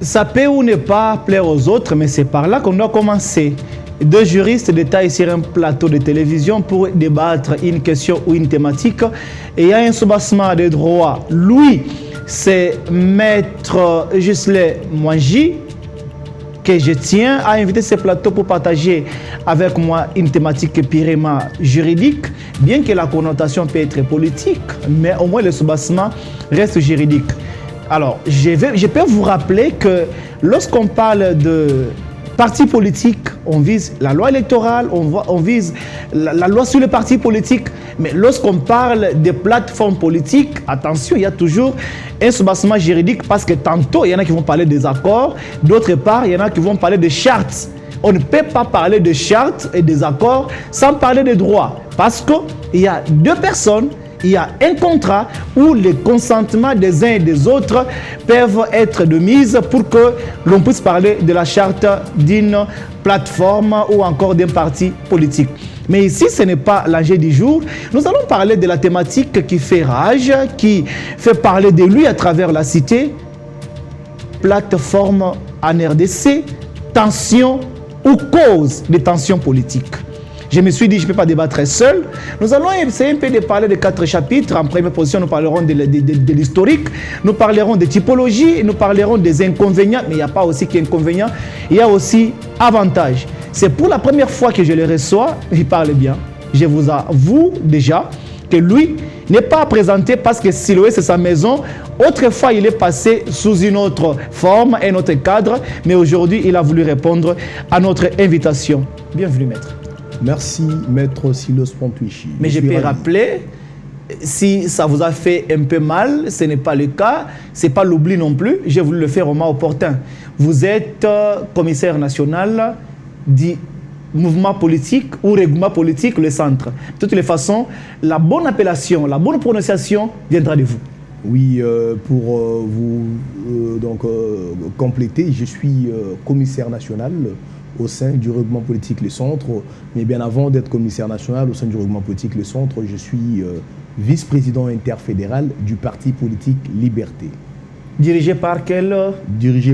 Ça peut ou ne pas plaire aux autres, mais c'est par là qu'on doit commencer. Deux juristes détaillent sur un plateau de télévision pour débattre une question ou une thématique. Et il y a un soubassement de droit. Lui, c'est Maître Ghislain Mwangi, que je tiens à inviter ce plateau pour partager avec moi une thématique purement juridique, bien que la connotation peut être politique, mais au moins le soubassement reste juridique. Alors, je peux vous rappeler que lorsqu'on parle de partis politiques, on vise la loi électorale, on vise la loi sur les partis politiques. Mais lorsqu'on parle des plateformes politiques, attention, il y a toujours un soubassement juridique parce que tantôt, il y en a qui vont parler des accords, d'autre part, il y en a qui vont parler de chartes. On ne peut pas parler de chartes et des accords sans parler de droits. Parce qu'il y a deux personnes, il y a un contrat où les consentements des uns et des autres peuvent être de mise pour que l'on puisse parler de la charte d'une plateforme ou encore d'un parti politique. Mais ici, ce n'est pas l'enjeu du jour. Nous allons parler de la thématique qui fait rage, qui fait parler de lui à travers la cité. Plateforme en RDC, tension ou cause de tensions politiques. Je me suis dit, je ne peux pas débattre seul. Nous allons essayer un peu de parler de 4 chapitres. En première position, nous parlerons de l'historique, nous parlerons de typologie, nous parlerons des inconvénients, mais il n'y a pas aussi qu'inconvénients, il y a aussi avantages. C'est pour la première fois que je le reçois, il parle bien. Je vous avoue déjà que lui n'est pas présenté parce que Siloé, c'est sa maison. Autrefois, il est passé sous une autre forme, un autre cadre, mais aujourd'hui, il a voulu répondre à notre invitation. Bienvenue, maître. Merci, maître Silos Pontuichi. Mais je peux rappeler, si ça vous a fait un peu mal, ce n'est pas le cas, ce n'est pas l'oubli non plus, j'ai voulu le faire au moment opportun. Vous êtes commissaire national du mouvement politique ou règlement politique, le centre. De toutes les façons, la bonne appellation, la bonne prononciation viendra de vous. Oui, pour vous compléter, je suis commissaire national au sein du règlement politique Le Centre, mais bien avant d'être commissaire national au sein du règlement politique Le Centre, je suis vice-président interfédéral du parti politique Liberté. Dirigé par quelle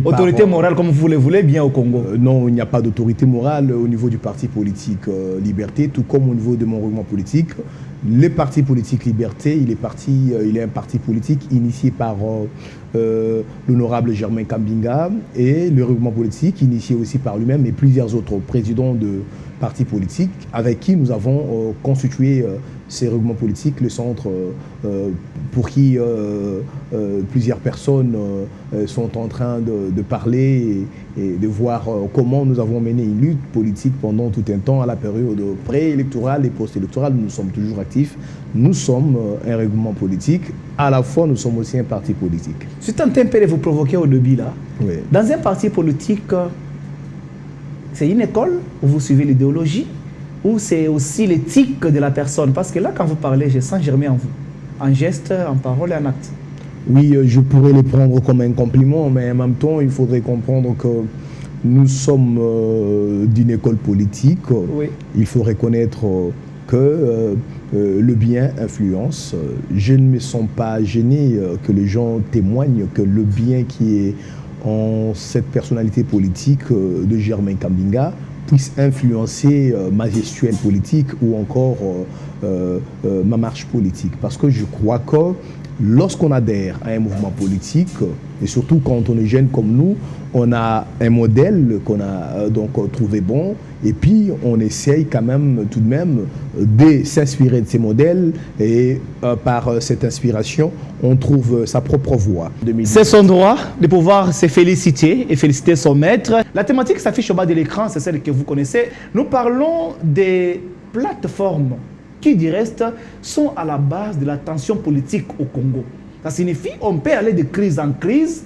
autorité morale, comme vous le voulez, bien au Congo? Non, il n'y a pas d'autorité morale au niveau du parti politique Liberté, tout comme au niveau de mon règlement politique. Le parti politique Liberté, il est un parti politique initié par l'honorable Germain Kambinga, et le règlement politique initié aussi par lui-même et plusieurs autres présidents de partis politiques avec qui nous avons constitué ces règlements politiques, le centre pour qui plusieurs personnes sont en train de parler et de voir comment nous avons mené une lutte politique pendant tout un temps à la période préélectorale et post-électorale. Nous sommes toujours actifs. Nous sommes un règlement politique. À la fois, nous sommes aussi un parti politique. Je suis tenté un peu de vous provoquer au début là. Oui. Dans un parti politique, c'est une école où vous suivez l'idéologie, ou c'est aussi l'éthique de la personne? Parce que là, quand vous parlez, je sens germer en vous, en geste, en parole et en acte. Oui, je pourrais les prendre comme un compliment, mais en même temps, il faudrait comprendre que nous sommes d'une école politique. Oui. Il faut reconnaître que le bien influence. Je ne me sens pas gêné que les gens témoignent que le bien qui est en cette personnalité politique de Germain Kambinga puisse influencer ma gestuelle politique ou encore ma marche politique. Parce que je crois que lorsqu'on adhère à un mouvement politique, et surtout quand on est jeune comme nous, on a un modèle qu'on a donc trouvé bon, et puis on essaye quand même tout de même de s'inspirer de ces modèles, et par cette inspiration, on trouve sa propre voie. C'est son droit de pouvoir se féliciter et féliciter son maître. La thématique s'affiche au bas de l'écran, c'est celle que vous connaissez. Nous parlons des plateformes qui, du reste, sont à la base de la tension politique au Congo. Ça signifie qu'on peut aller de crise en crise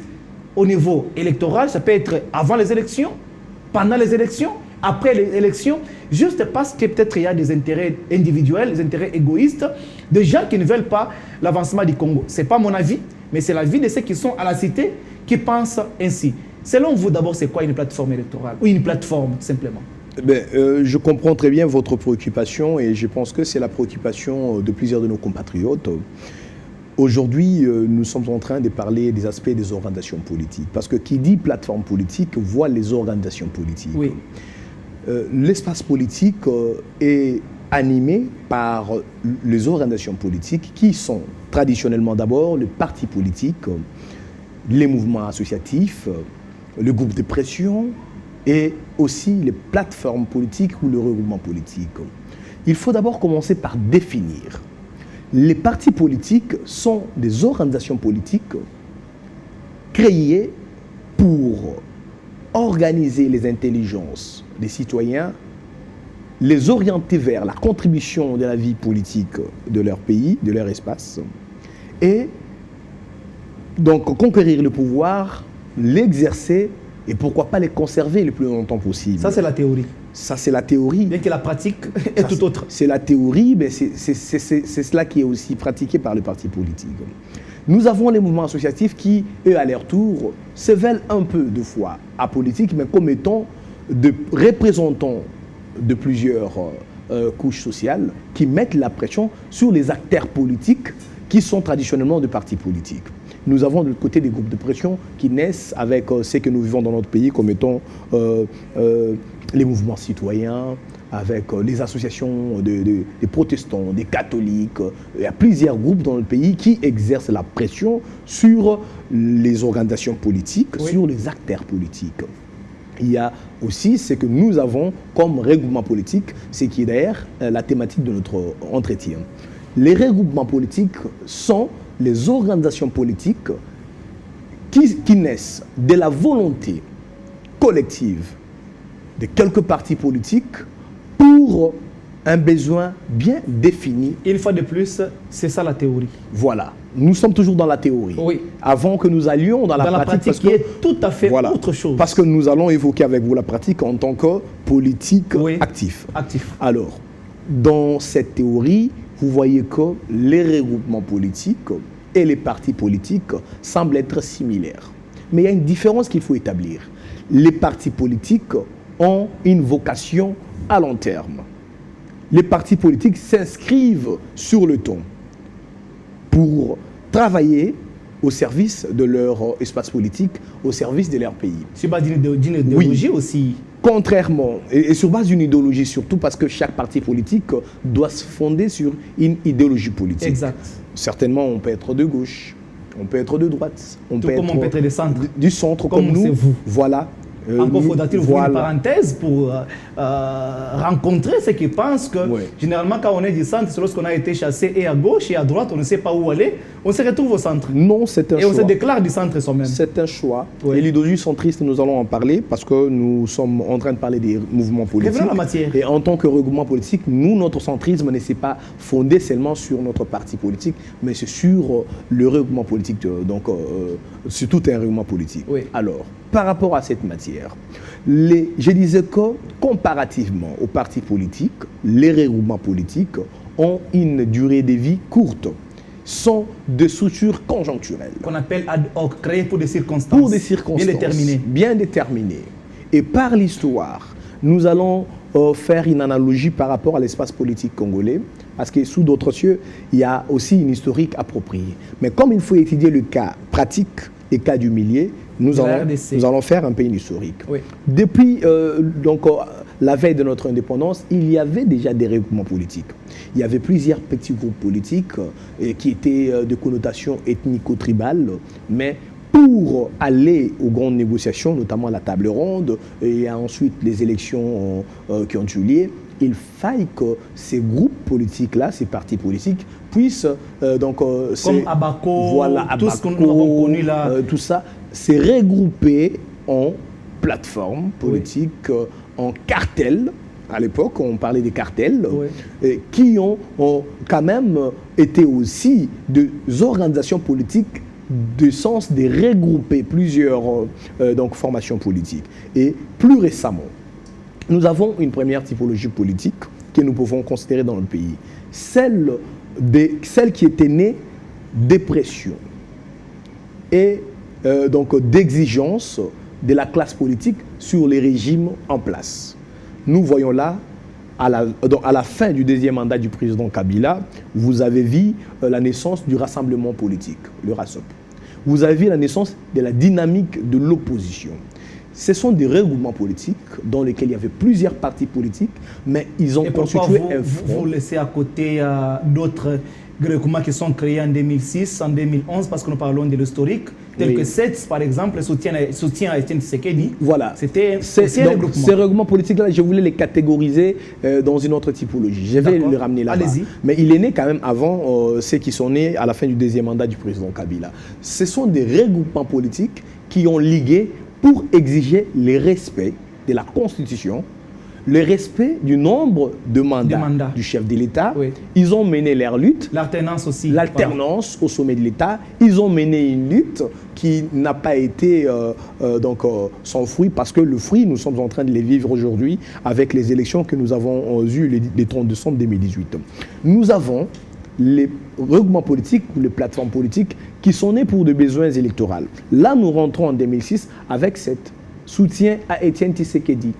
au niveau électoral. Ça peut être avant les élections, pendant les élections, après les élections, juste parce que peut-être il y a des intérêts individuels, des intérêts égoïstes, de gens qui ne veulent pas l'avancement du Congo. Ce n'est pas mon avis, mais c'est l'avis de ceux qui sont à la cité qui pensent ainsi. Selon vous, d'abord, c'est quoi une plateforme électorale? Ou une plateforme, simplement? Je comprends très bien votre préoccupation, et je pense que c'est la préoccupation de plusieurs de nos compatriotes. Aujourd'hui, nous sommes en train de parler des aspects des organisations politiques. Parce que qui dit plateforme politique voit les organisations politiques. Oui. L'espace politique est animé par les organisations politiques qui sont traditionnellement d'abord les partis politiques, les mouvements associatifs, le groupe de pression et aussi les plateformes politiques ou le regroupement politique. Il faut d'abord commencer par définir. Les partis politiques sont des organisations politiques créées pour organiser les intelligences des citoyens, les orienter vers la contribution de la vie politique de leur pays, de leur espace, et donc conquérir le pouvoir, l'exercer et pourquoi pas les conserver le plus longtemps possible. Ça, c'est la théorie. Ça, c'est la théorie. Bien que la pratique est tout autre. C'est la théorie, mais c'est cela qui est aussi pratiqué par les partis politiques. Nous avons les mouvements associatifs qui, eux, à leur tour, se veulent un peu de fois apolitiques, mais comme étant de représentants de plusieurs couches sociales qui mettent la pression sur les acteurs politiques qui sont traditionnellement des partis politiques. Nous avons de l'autre côté des groupes de pression qui naissent avec ce que nous vivons dans notre pays comme étant les mouvements citoyens, avec les associations des protestants, des catholiques. Il y a plusieurs groupes dans le pays qui exercent la pression sur les organisations politiques, oui, sur les acteurs politiques. Il y a aussi ce que nous avons comme regroupement politique, ce qui est d'ailleurs la thématique de notre entretien. Les regroupements politiques sont les organisations politiques qui naissent de la volonté collective de quelques partis politiques pour un besoin bien défini. Une fois de plus, c'est ça la théorie. Voilà. Nous sommes toujours dans la théorie. Oui. Parce que nous allions dans la pratique qui est tout à fait autre chose. Parce que nous allons évoquer avec vous la pratique en tant que politique, oui, actif. Alors, dans cette théorie, vous voyez que les regroupements politiques et les partis politiques semblent être similaires. Mais il y a une différence qu'il faut établir. Les partis politiques ont une vocation à long terme. Les partis politiques s'inscrivent sur le temps pour travailler au service de leur espace politique, au service de leur pays. Sur base d'une idéologie, oui, aussi. Contrairement, et sur base d'une idéologie surtout, parce que chaque parti politique doit se fonder sur une idéologie politique. Exact. Certainement, on peut être de gauche, on peut être de droite, on peut être du centre. Du centre, comme nous. Vous. Voilà. Encore faudra-t-il ouvrir une parenthèse pour rencontrer ceux qui pensent que, oui, généralement, quand on est du centre, c'est lorsqu'on a été chassé et à gauche et à droite, on ne sait pas où aller, on se retrouve au centre. Non, c'est un choix. Et on se déclare du centre soi-même. C'est un choix. Oui. Et l'idéologie centriste, nous allons en parler parce que nous sommes en train de parler des mouvements politiques. La matière. Et en tant que regroupement politique, nous, notre centrisme ne s'est pas fondé seulement sur notre parti politique, mais c'est sur le regroupement politique, donc sur tout un regroupement politique. Oui. Alors, par rapport à cette matière, je disais que comparativement aux partis politiques, les regroupements politiques ont une durée de vie courte, sont de structures conjoncturelles. Qu'on appelle ad hoc, créées pour des circonstances. Pour des circonstances. Bien déterminées. Bien déterminées. Et par l'histoire, nous allons faire une analogie par rapport à l'espace politique congolais, parce que sous d'autres cieux, il y a aussi une historique appropriée. Mais comme il faut étudier le cas pratique et cas du milieu, nous allons faire un peu une historique. Oui. Depuis la veille de notre indépendance, il y avait déjà des regroupements politiques. Il y avait plusieurs petits groupes politiques qui étaient de connotation ethnico-tribale, mais pour aller aux grandes négociations, notamment à la table ronde, et ensuite les élections qui ont eu lieu, il faille que ces groupes politiques-là, ces partis politiques, puissent comme Abaco, voilà, tout ce que nous avons connu là, tout ça, se regrouper en plateformes politiques, oui, en cartels. À l'époque, on parlait des cartels, oui, qui ont quand même été aussi des organisations politiques de sens de regrouper plusieurs formations politiques. Et plus récemment, nous avons une première typologie politique que nous pouvons considérer dans le pays. Celle qui était née des pressions et d'exigences de la classe politique sur les régimes en place. Nous voyons là à la fin du deuxième mandat du président Kabila, vous avez vu la naissance du rassemblement politique, le RASOP. Vous avez vu la naissance de la dynamique de l'opposition. Ce sont des regroupements politiques dans lesquels il y avait plusieurs partis politiques, mais ils ont constitué un front. Vous laissez à côté d'autres regroupements qui sont créés en 2006, en 2011, parce que nous parlons de l'historique, tel que SETS, par exemple, soutien à Etienne Tshisekedi. Voilà. C'était un regroupement. Ces regroupements politiques-là, je voulais les catégoriser dans une autre typologie. Je vais les ramener là-bas. Mais il est né quand même avant ceux qui sont nés à la fin du deuxième mandat du président Kabila. Ce sont des regroupements politiques qui ont ligué pour exiger le respect de la Constitution, le respect du nombre de mandats du chef de l'État. Oui. Ils ont mené leur lutte. L'alternance aussi. L'alternance au sommet de l'État. Ils ont mené une lutte qui n'a pas été sans fruit, parce que le fruit, nous sommes en train de les vivre aujourd'hui avec les élections que nous avons eues le 30 décembre 2018. Nous avons les regroupements politiques ou les plateformes politiques qui sont nées pour des besoins électoraux. Là, nous rentrons en 2006 avec cet soutien à Etienne Tshisekedi.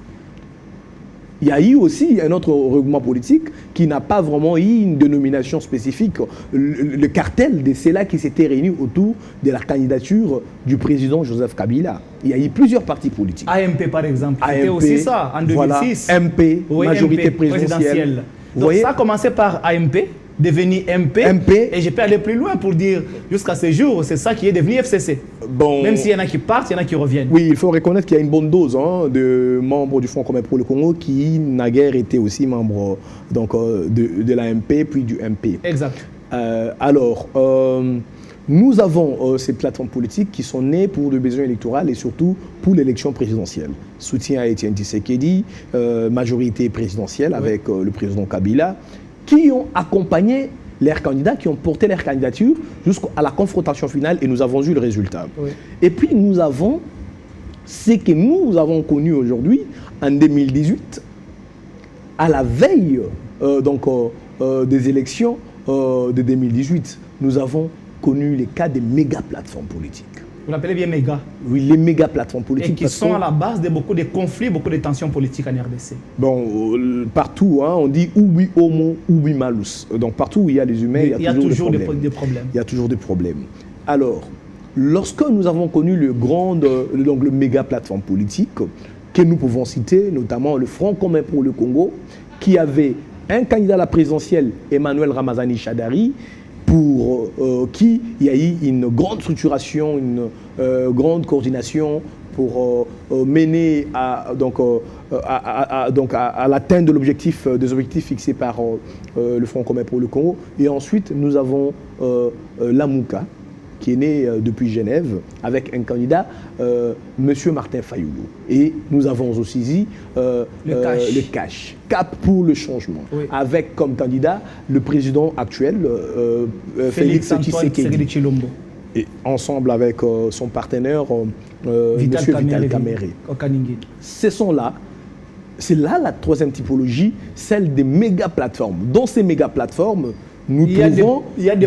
Il y a eu aussi un autre regroupement politique qui n'a pas vraiment eu une dénomination spécifique. Le cartel de ceux-là qui s'étaient réunis autour de la candidature du président Joseph Kabila. Il y a eu plusieurs partis politiques. AMP par exemple, c'était aussi ça en 2006. Voilà, MP, oui, majorité MP, présidentielle. Donc voyez? Ça a commencé par AMP, devenu MP, et je peux aller plus loin pour dire jusqu'à ce jour, c'est ça qui est devenu FCC. Bon, même s'il y en a qui partent, il y en a qui reviennent. Oui, il faut reconnaître qu'il y a une bonne dose de membres du Front commun pour le Congo qui naguère étaient aussi membres de l'AMP puis du MP. Exact. Nous avons ces plateformes politiques qui sont nées pour le besoin électoral et surtout pour l'élection présidentielle. Soutien à Etienne Tshisekedi, majorité présidentielle avec le président Kabila, qui ont accompagné leurs candidats, qui ont porté leur candidature jusqu'à la confrontation finale, et nous avons eu le résultat. Oui. Et puis nous avons ce que nous avons connu aujourd'hui, en 2018, à la veille des élections de 2018, nous avons connu les cas des méga plateformes politiques. Vous l'appelez bien méga? Oui, les méga plateformes politiques. Et qui sont à la base de beaucoup de conflits, beaucoup de tensions politiques en RDC. Bon, partout, hein, on dit oubi homo, oubi malus. Donc partout où il y a des humains, il y a toujours des problèmes. Il y a toujours des problèmes. Alors, lorsque nous avons connu le méga plateforme politique, que nous pouvons citer, notamment le Front commun pour le Congo, qui avait un candidat à la présidentielle, Emmanuel Ramazani Shadari, pour qui il y a eu une grande structuration, une grande coordination pour mener à l'atteinte des objectifs fixés par le Front commun pour le Congo. Et ensuite, nous avons Lamouka, qui est né depuis Genève, avec un candidat, M. Martin Fayoulou. Et nous avons aussi dit le CACH, Cap pour le changement, oui, avec comme candidat le président actuel, Félix Tshisekedi. Et ensemble avec son partenaire, M. Vital Kamerhe. C'est là la troisième typologie, celle des méga plateformes. Dans ces méga plateformes, nous trouvons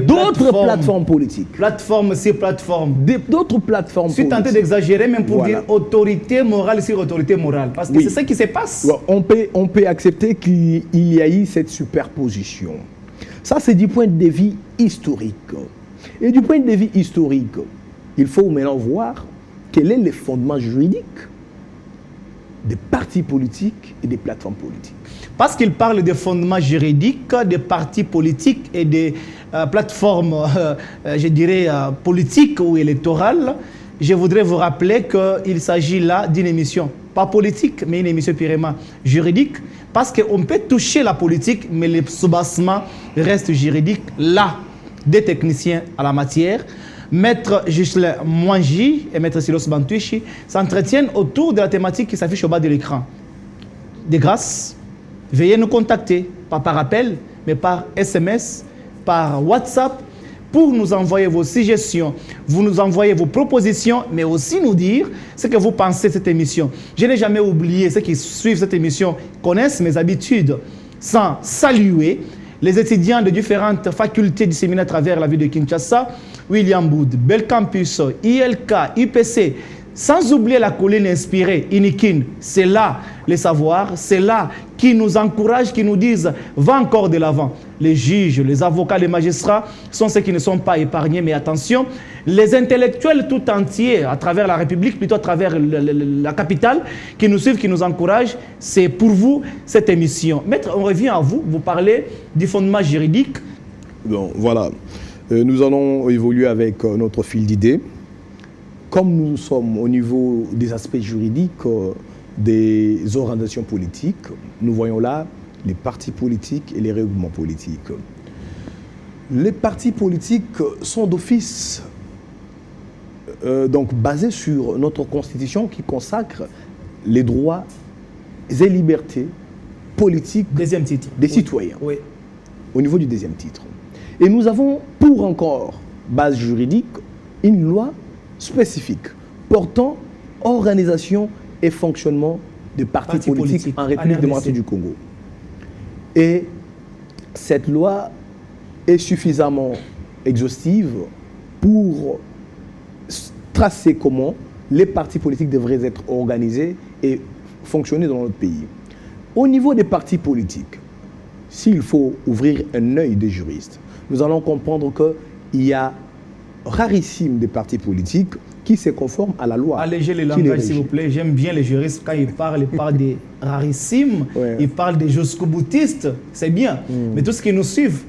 d'autres plateformes politiques. Plateforme sur plateforme. D'autres plateformes politiques. Je suis tenté d'exagérer même pour dire autorité morale sur autorité morale. Parce que c'est ça qui se passe. On peut accepter qu'il y a eu cette superposition. Ça, c'est du point de vue historique. Et du point de vue historique, il faut maintenant voir quel est le fondement juridique des partis politiques et des plateformes politiques. Parce qu'il parle des fondements juridiques, des partis politiques et des plateformes, je dirais, politiques ou électorales, je voudrais vous rappeler qu'il s'agit là d'une émission, pas politique, mais une émission purement juridique, parce qu'on peut toucher la politique, mais le soubassement reste juridique. Là, des techniciens à la matière, Maître Ghislain Mwangi et Maître Silos Bantuichi s'entretiennent autour de la thématique qui s'affiche au bas de l'écran. De grâce, veuillez nous contacter, pas par appel, mais par SMS, par WhatsApp, pour nous envoyer vos suggestions, vous nous envoyez vos propositions, mais aussi nous dire ce que vous pensez de cette émission. Je n'ai jamais oublié, ceux qui suivent cette émission connaissent mes habitudes, sans saluer les étudiants de différentes facultés disséminées à travers la ville de Kinshasa, William Boud, Bel Campus, ILK, UPC, Sans oublier la colline inspirée, Inikin, c'est là les savoirs, c'est là qui nous encouragent, qui nous disent « va encore de l'avant ». Les juges, les avocats, les magistrats sont ceux qui ne sont pas épargnés, mais attention, les intellectuels tout entiers, à travers la République, plutôt à travers la capitale, qui nous suivent, qui nous encouragent, c'est pour vous cette émission. Maître, on revient à vous, vous parlez du fondement juridique. Bon, voilà, nous allons évoluer avec notre fil d'idées. Comme nous sommes au niveau des aspects juridiques des organisations politiques, nous voyons là les partis politiques et les regroupements politiques. Les partis politiques sont d'office donc basés sur notre constitution qui consacre les droits et libertés politiques Deuxième titre. des citoyens. Oui. Au niveau du deuxième titre. Et nous avons pour encore base juridique une loi spécifique portant organisation et fonctionnement des partis politiques en République démocratique du Congo. Et cette loi est suffisamment exhaustive pour tracer comment les partis politiques devraient être organisés et fonctionner dans notre pays. Au niveau des partis politiques, s'il faut ouvrir un œil des juristes, nous allons comprendre qu'il y a rarissime des partis politiques qui se conforment à la loi. Allégez le langage, s'il vous plaît. J'aime bien les juristes. Quand ils parlent des rarissimes, Ouais. ils parlent des jusqu'au-boutistes. C'est bien. Mais tout ce qui nous suivent,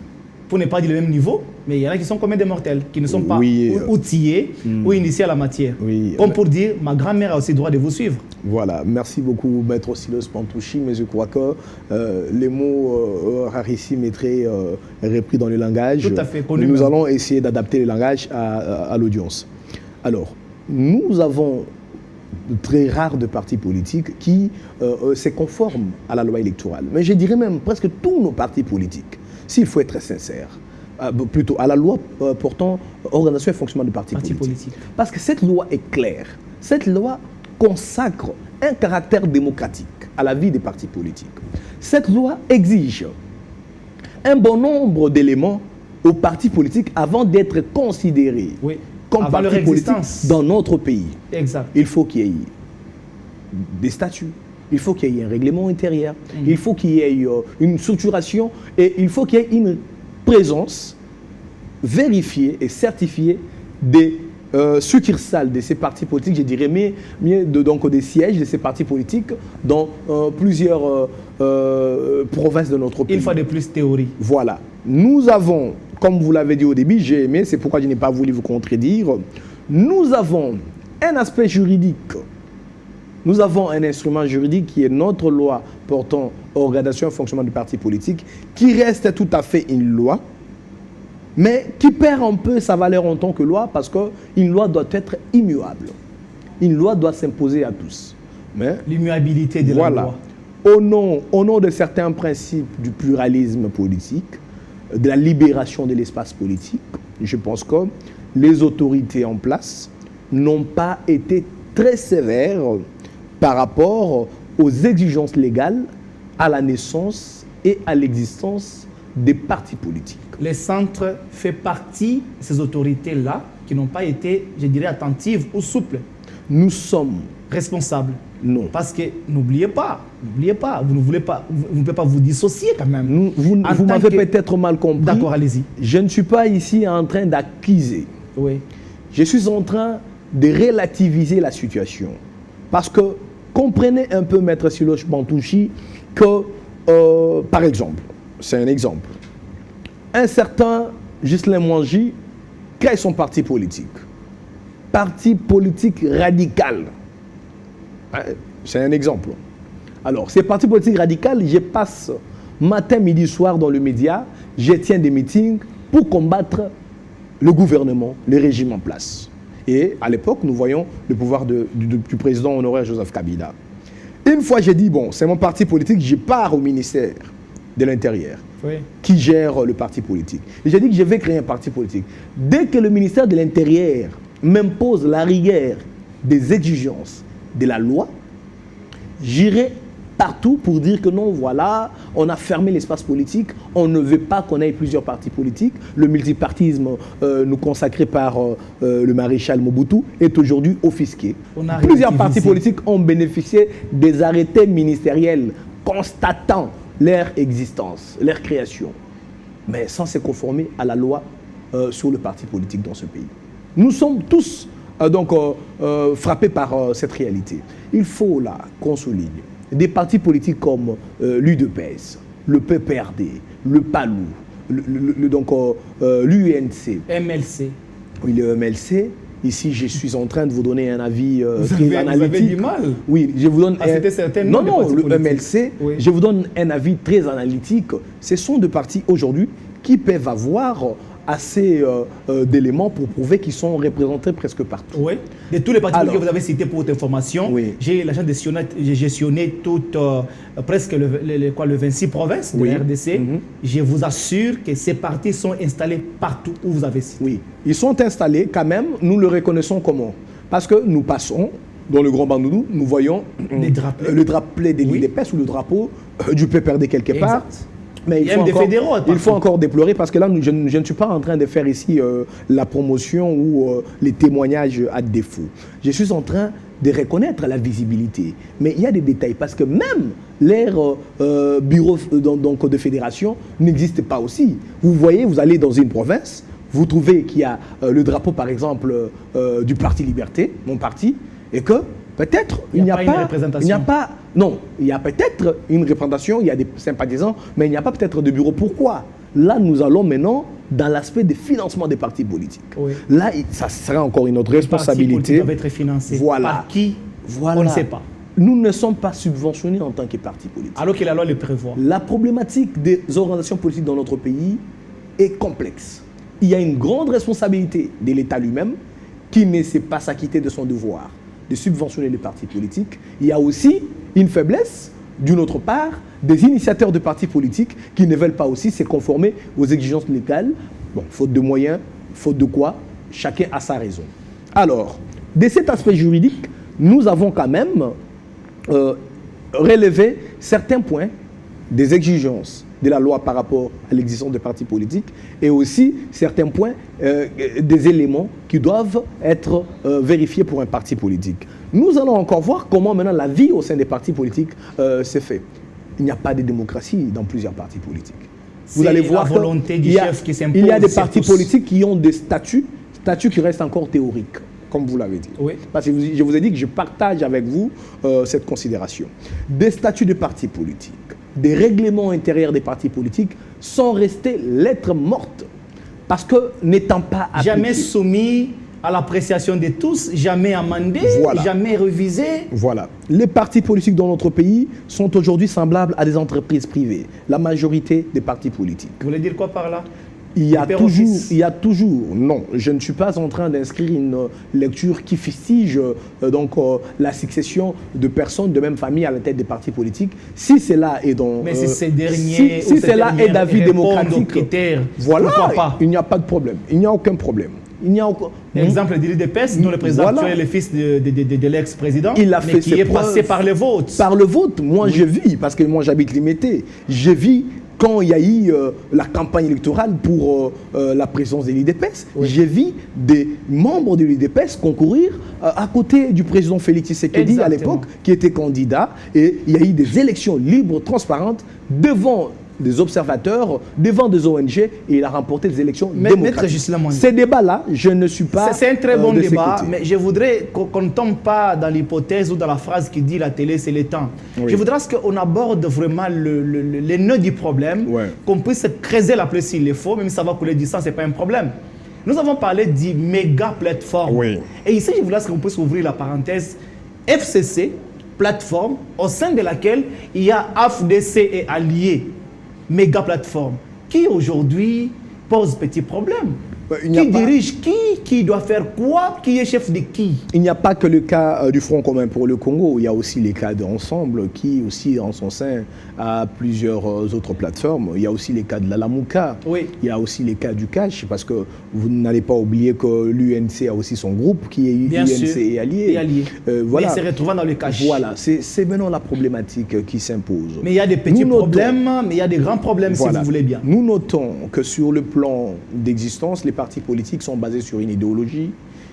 pour ne pas dire le même niveau, mais il y en a qui sont comme des mortels, qui ne sont pas outillés ou initiés à la matière. Oui, comme pour dire, ma grand-mère a aussi le droit de vous suivre. Voilà, merci beaucoup, Maître Silos Pantouchi, mais je crois que les mots rarissimes et très repris dans le langage. Tout à fait, nous allons essayer d'adapter le langage à l'audience. Alors, nous avons très rares de partis politiques qui se conforment à la loi électorale. Mais je dirais même presque tous nos partis politiques, s'il faut être sincère, plutôt à la loi portant organisation et fonctionnement de partis politiques. Parce que cette loi est claire. Cette loi consacre un caractère démocratique à la vie des partis politiques. Cette loi exige un bon nombre d'éléments aux partis politiques avant d'être considérés comme partis politiques dans notre pays. Exact. Il faut qu'il y ait des statuts, il faut qu'il y ait un règlement intérieur, il faut qu'il y ait une structuration et il faut qu'il y ait une présence vérifiée et certifiée des succursales de ces partis politiques, je dirais donc des sièges de ces partis politiques dans plusieurs provinces de notre pays. Une fois de plus, théorie. Voilà. Nous avons, comme vous l'avez dit au début, j'ai aimé, c'est pourquoi je n'ai pas voulu vous contredire, nous avons un aspect juridique. Nous avons un instrument juridique qui est notre loi portant organisation et fonctionnement du parti politique, qui reste tout à fait une loi, mais qui perd un peu sa valeur en tant que loi parce qu'une loi doit être immuable. Une loi doit s'imposer à tous. L'immuabilité de la loi. Au nom de certains principes du pluralisme politique, de la libération de l'espace politique, je pense que les autorités en place n'ont pas été très sévères par rapport aux exigences légales à la naissance et à l'existence des partis politiques. Les centres font partie de ces autorités-là qui n'ont pas été, je dirais, attentives ou souples. Nous sommes responsables. Non. Parce que n'oubliez pas, vous ne voulez pas, vous ne pouvez pas vous dissocier quand même. Vous m'avez peut-être mal compris. D'accord, allez-y. Je ne suis pas ici en train d'accuser. Oui. Je suis en train de relativiser la situation. Parce que, comprenez un peu, Maître Silos Pantouchi, que, par exemple, c'est un exemple, un certain Ghislain Mwangi crée son parti politique. Parti politique radical. C'est un exemple. Alors, ces partis politiques radicaux, je passe matin, midi, soir dans le média, je tiens des meetings pour combattre le gouvernement, le régime en place. Et à l'époque, nous voyons le pouvoir du président honoraire Joseph Kabila. Une fois, j'ai dit, bon, c'est mon parti politique, je pars au ministère de l'Intérieur, qui gère le parti politique. Et j'ai dit que je vais créer un parti politique. Dès que le ministère de l'Intérieur m'impose la rigueur des exigences de la loi, j'irai partout pour dire que non, voilà, on a fermé l'espace politique, on ne veut pas qu'on ait plusieurs partis politiques. Le multipartisme nous consacré par le maréchal Mobutu est aujourd'hui offusqué. Plusieurs partis politiques ont bénéficié des arrêtés ministériels constatant leur existence, leur création, mais sans se conformer à la loi sur le parti politique dans ce pays. Nous sommes tous frappés par cette réalité. Il faut là qu'on souligne des partis politiques comme l'UDPS, le PPRD, le PALU, l'UNC. MLC. Oui, le MLC. Ici, je suis en train de vous donner un avis très analytique. Vous avez du mal. Oui, je vous donne... c'était certain. Non, le MLC, oui. Je vous donne un avis très analytique. Ce sont des partis aujourd'hui qui peuvent avoir assez d'éléments pour prouver qu'ils sont représentés presque partout. Oui. De tous les partis que vous avez cités pour votre information, oui. J'ai la chance de gestionner presque le 26 provinces de la RDC. Je vous assure que ces partis sont installés partout où vous avez cité. Oui, ils sont installés quand même, nous le reconnaissons comment? Parce que nous passons dans le Grand Bandundu, nous voyons le drapeau de l'UDPS ou le drapeau du PPRD quelque part. Mais il faut encore déplorer parce que là, je ne suis pas en train de faire ici la promotion ou les témoignages à défaut. Je suis en train de reconnaître la visibilité. Mais il y a des détails parce que même leur bureau de fédération n'existe pas aussi. Vous voyez, vous allez dans une province, vous trouvez qu'il y a le drapeau, par exemple, du Parti Liberté, mon parti, et que peut-être il n'y a pas... Non, il y a peut-être une représentation, il y a des sympathisants, mais il n'y a pas peut-être de bureau. Pourquoi? Là, nous allons maintenant dans l'aspect des financements des partis politiques. Oui. Là, ça sera encore une autre responsabilité. Les partis politiques doivent être financés. Voilà. Par qui? Voilà. On ne sait pas. Nous ne sommes pas subventionnés en tant que partis politiques. Alors que la loi le prévoit. La problématique des organisations politiques dans notre pays est complexe. Il y a une grande responsabilité de l'État lui-même qui ne sait pas s'acquitter de son devoir de subventionner les partis politiques. Il y a aussi une faiblesse, d'une autre part, des initiateurs de partis politiques qui ne veulent pas aussi se conformer aux exigences légales. Bon, faute de moyens, faute de quoi, chacun a sa raison. Alors, de cet aspect juridique, nous avons quand même relevé certains points des exigences de la loi par rapport à l'existence des partis politiques et aussi certains points, des éléments qui doivent être vérifiés pour un parti politique. Nous allons encore voir comment maintenant la vie au sein des partis politiques se fait. Il n'y a pas de démocratie dans plusieurs partis politiques. Vous allez voir qu'il y a des partis politiques qui ont des statuts qui restent encore théoriques, comme vous l'avez dit. Oui. Parce que je vous ai dit que je partage avec vous cette considération. Des statuts de partis politiques, des règlements intérieurs des partis politiques sont restés lettres mortes parce que n'étant pas appliqués. Jamais soumis à l'appréciation de tous, jamais amendés, voilà. Jamais révisés. Voilà. Les partis politiques dans notre pays sont aujourd'hui semblables à des entreprises privées. La majorité des partis politiques. Vous voulez dire quoi par là? Il y a toujours, non, je ne suis pas en train d'inscrire une lecture qui fustige la succession de personnes de même famille à la tête des partis politiques. Si cela est dans... Mais c'est ces derniers... Si cela est d'avis démocratique, voilà, pas. Il n'y a pas de problème, il n'y a aucun problème. L'exemple de l'UDPS, dont le président actuel est le fils de l'ex-président, mais qui est passé par le vote. Par le vote, moi je vis, parce que moi j'habite Limité, je vis quand il y a eu la campagne électorale pour la présidence de l'UDPS, j'ai vu des membres de l'UDPS concourir à côté du président Félix Tshisekedi à l'époque, qui était candidat, et il y a eu des élections libres, transparentes, devant des observateurs, devant des ONG, et il a remporté des élections démocratiques. Ces débats-là, je ne suis pas... C'est un très bon débat, mais je voudrais qu'on ne tombe pas dans l'hypothèse ou dans la phrase qui dit la télé, c'est le temps. Oui. Je voudrais qu'on aborde vraiment les nœuds du problème, qu'on puisse creuser la plaie s'il le faut, même si ça va couler du sang, ce n'est pas un problème. Nous avons parlé du méga plateforme. Oui. Et ici, je voudrais qu'on puisse ouvrir la parenthèse FCC, plateforme, au sein de laquelle il y a AFDC et alliés. Méga plateforme qui aujourd'hui pose petit problème. Qui dirige qui doit faire quoi, qui est chef de qui? Il n'y a pas que le cas du Front commun pour le Congo, il y a aussi les cas d'Ensemble qui aussi en son sein a plusieurs autres plateformes. Il y a aussi les cas de la Lamuka, oui. Il y a aussi les cas du Cash, parce que vous n'allez pas oublier que l'UNC a aussi son groupe qui est UNC et Alliés. Voilà. Mais se retrouvant dans le Cash. Voilà, c'est maintenant la problématique qui s'impose. Mais il y a des petits problèmes, mais il y a des grands problèmes si vous voulez bien. Nous notons que sur le plan d'existence, les partis politiques sont basés sur une idéologie,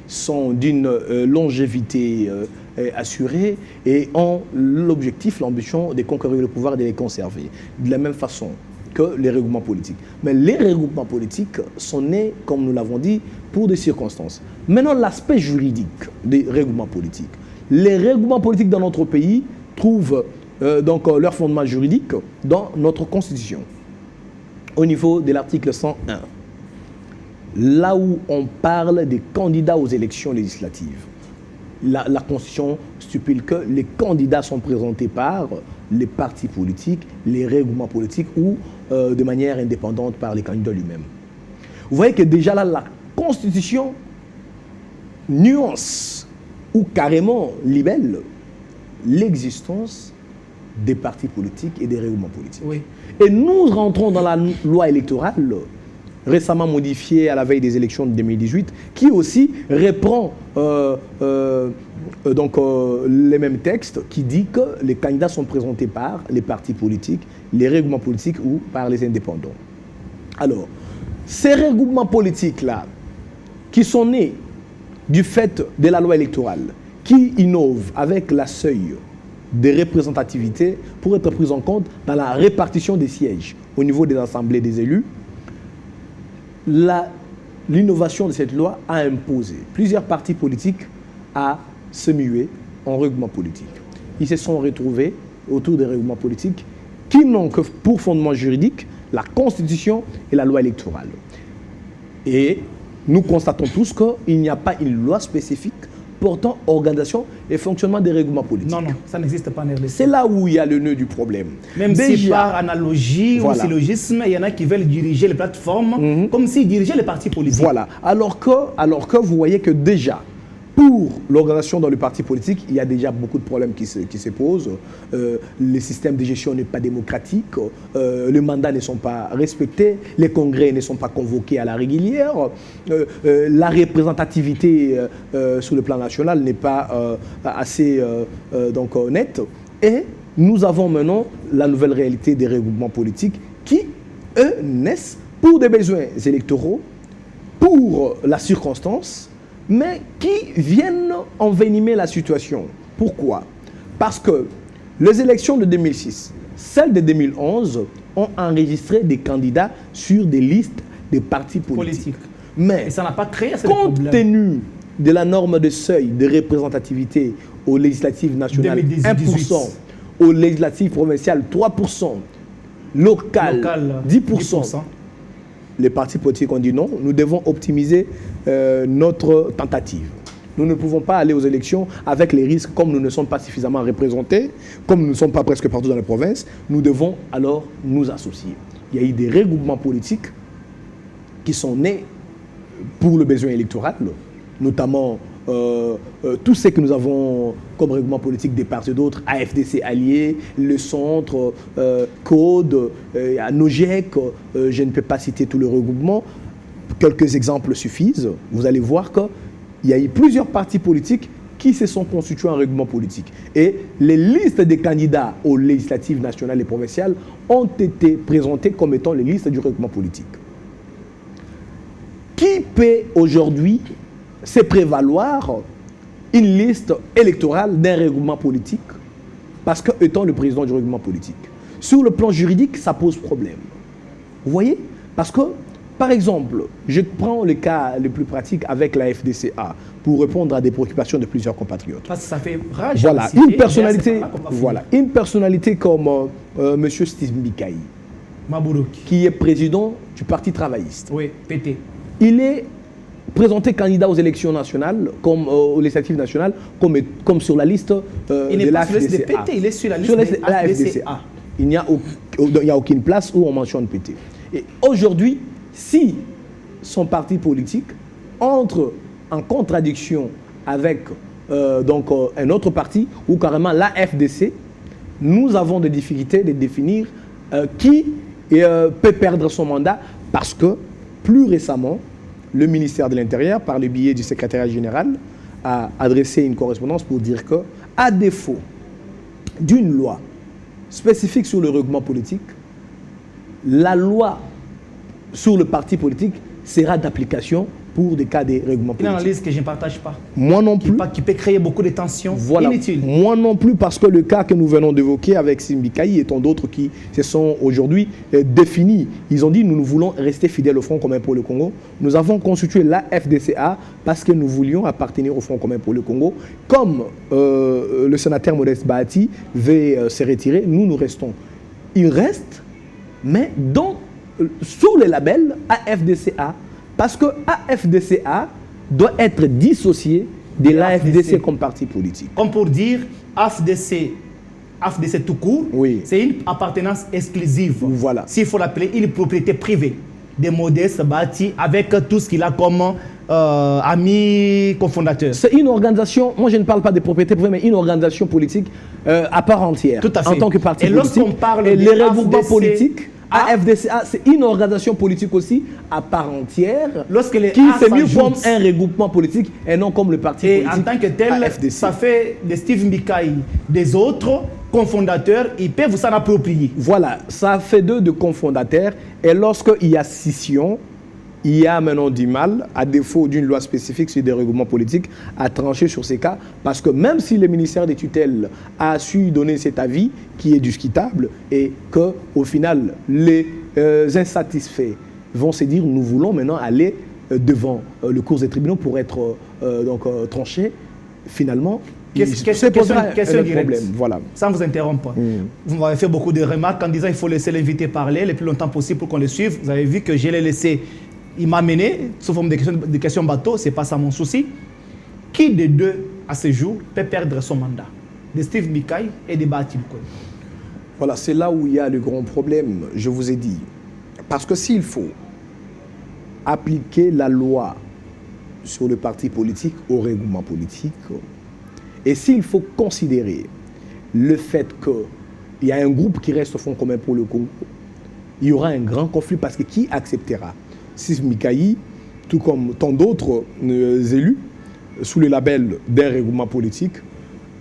sont d'une longévité assurée et ont l'objectif, l'ambition de conquérir le pouvoir et de les conserver. De la même façon que les regroupements politiques. Mais les regroupements politiques sont nés, comme nous l'avons dit, pour des circonstances. Maintenant, l'aspect juridique des regroupements politiques. Les regroupements politiques dans notre pays trouvent donc leur fondement juridique dans notre Constitution, au niveau de l'article 101. Là où on parle des candidats aux élections législatives. La Constitution stipule que les candidats sont présentés par les partis politiques, les regroupements politiques ou de manière indépendante par les candidats lui-même. Vous voyez que déjà là, la Constitution nuance ou carrément libelle l'existence des partis politiques et des regroupements politiques. Oui. Et nous rentrons dans la loi électorale récemment modifiée à la veille des élections de 2018, qui aussi reprend les mêmes textes, qui dit que les candidats sont présentés par les partis politiques, les regroupements politiques ou par les indépendants. Alors, ces regroupements politiques-là, qui sont nés du fait de la loi électorale, qui innovent avec la seuil de représentativité pour être pris en compte dans la répartition des sièges au niveau des assemblées des élus, l'innovation de cette loi a imposé plusieurs partis politiques à se muer en regroupement politique. Ils se sont retrouvés autour des regroupements politiques qui n'ont que pour fondement juridique la Constitution et la loi électorale. Et nous constatons tous qu'il n'y a pas une loi spécifique portant organisation et fonctionnement des regroupements politiques. Non, ça n'existe pas en RDC. C'est là où il y a le nœud du problème. Même si par analogie ou syllogisme, il y en a qui veulent diriger les plateformes comme s'ils dirigeaient les partis politiques. Voilà. Alors que vous voyez que déjà, pour l'organisation dans le parti politique, il y a déjà beaucoup de problèmes qui se posent. Le système de gestion n'est pas démocratique, les mandats ne sont pas respectés, les congrès ne sont pas convoqués à la régulière, la représentativité sur le plan national n'est pas assez nette. Et nous avons maintenant la nouvelle réalité des regroupements politiques qui, eux, naissent pour des besoins électoraux, pour la circonstance, mais qui viennent envenimer la situation. Pourquoi? Parce que les élections de 2006, celles de 2011, ont enregistré des candidats sur des listes de partis politiques. Mais et ça n'a pas créé ce compte tenu de la norme de seuil de représentativité aux législatives nationales, 1%, aux législatives provinciales, 3%, local 10%. Les partis politiques ont dit non, nous devons optimiser notre tentative. Nous ne pouvons pas aller aux élections avec les risques, comme nous ne sommes pas suffisamment représentés, comme nous ne sommes pas presque partout dans les provinces, nous devons alors nous associer. Il y a eu des regroupements politiques qui sont nés pour le besoin électoral, notamment tout ce que nous avons comme regroupement politique des parts et d'autres, AFDC Alliés, le Centre, Code, Nogec, je ne peux pas citer tous les regroupements, quelques exemples suffisent. Vous allez voir qu'il y a eu plusieurs partis politiques qui se sont constitués en regroupement politique. Et les listes des candidats aux législatives nationales et provinciales ont été présentées comme étant les listes du regroupement politique. Qui peut aujourd'hui se prévaloir une liste électorale d'un regroupement politique parce que étant le président du regroupement politique? Sur le plan juridique, ça pose problème. Vous voyez? Parce que, par exemple, je prends le cas le plus pratique avec la FDCA pour répondre à des préoccupations de plusieurs compatriotes. Parce que ça fait rage. Voilà, une personnalité comme M. Steve Mbikaï, qui est président du Parti travailliste. Oui, PT. Il est présenté candidat aux élections nationales, comme aux législatives nationales, comme sur la liste de la FDCA. Il est sur la liste de la FDCA. Il n'y a aucune place où on mentionne PT. Et aujourd'hui, si son parti politique entre en contradiction avec un autre parti ou carrément la FDC, nous avons des difficultés de définir qui peut perdre son mandat parce que plus récemment, le ministère de l'Intérieur, par le biais du secrétariat général, a adressé une correspondance pour dire que, à défaut d'une loi spécifique sur le règlement politique, la loi sur le parti politique sera d'application pour des cas de règlement politique. Une analyse que je ne partage pas. Moi non plus. Qui peut créer beaucoup de tensions inutiles. Moi non plus, parce que le cas que nous venons d'évoquer avec Simbikaï et tant d'autres qui se sont aujourd'hui définis, ils ont dit nous voulons rester fidèles au Front commun pour le Congo. Nous avons constitué la FDCA parce que nous voulions appartenir au Front commun pour le Congo. Comme le sénateur Modeste Bahati veut se retirer, nous restons. Il reste, mais sous le label AFDCA, parce que AFDCA doit être dissocié de l'AFDC comme parti politique. Comme pour dire, AFDC tout court, oui. C'est une appartenance exclusive. Voilà. S'il faut l'appeler une propriété privée de Modeste Bahati avec tout ce qu'il a comme ami cofondateur. C'est une organisation, moi je ne parle pas de propriété privée, mais une organisation politique à part entière. Tout à fait. En tant que parti politique. Et lorsqu'on parle et de les regroupements politiques, AFDCA, c'est une organisation politique aussi à part entière qui s'est mis comme un regroupement politique et non comme le parti politique. Et en tant que tel, AFDC. Ça fait de Steve Mbikaï des autres cofondateurs, ils peuvent s'en approprier. Voilà, ça fait d'eux de cofondateurs et lorsqu'il y a scission, il y a maintenant du mal, à défaut d'une loi spécifique sur des regroupements politiques, à trancher sur ces cas. Parce que même si le ministère des tutelles a su donner cet avis, qui est discutable, et qu'au final, les insatisfaits vont se dire, nous voulons maintenant aller devant le cours des tribunaux pour être tranchés, finalement, question problème. Voilà. Sans vous interrompre. Vous m'avez fait beaucoup de remarques en disant qu'il faut laisser l'invité parler le plus longtemps possible pour qu'on le suive. Vous avez vu que je l'ai laissé. Il m'a mené sous forme de questions bateau, ce n'est pas ça mon souci. Qui des deux, à ce jour, peut perdre son mandat? De Steve Mbikaï et de Bahati Lukwebo. Voilà, c'est là où il y a le grand problème, je vous ai dit. Parce que s'il faut appliquer la loi sur le parti politique au règlement politique, et s'il faut considérer le fait qu'il y a un groupe qui reste au Front commun pour le Congo, il y aura un grand conflit parce que qui acceptera? Steve Mbikaï, tout comme tant d'autres élus, sous le label d'un regroupement politique,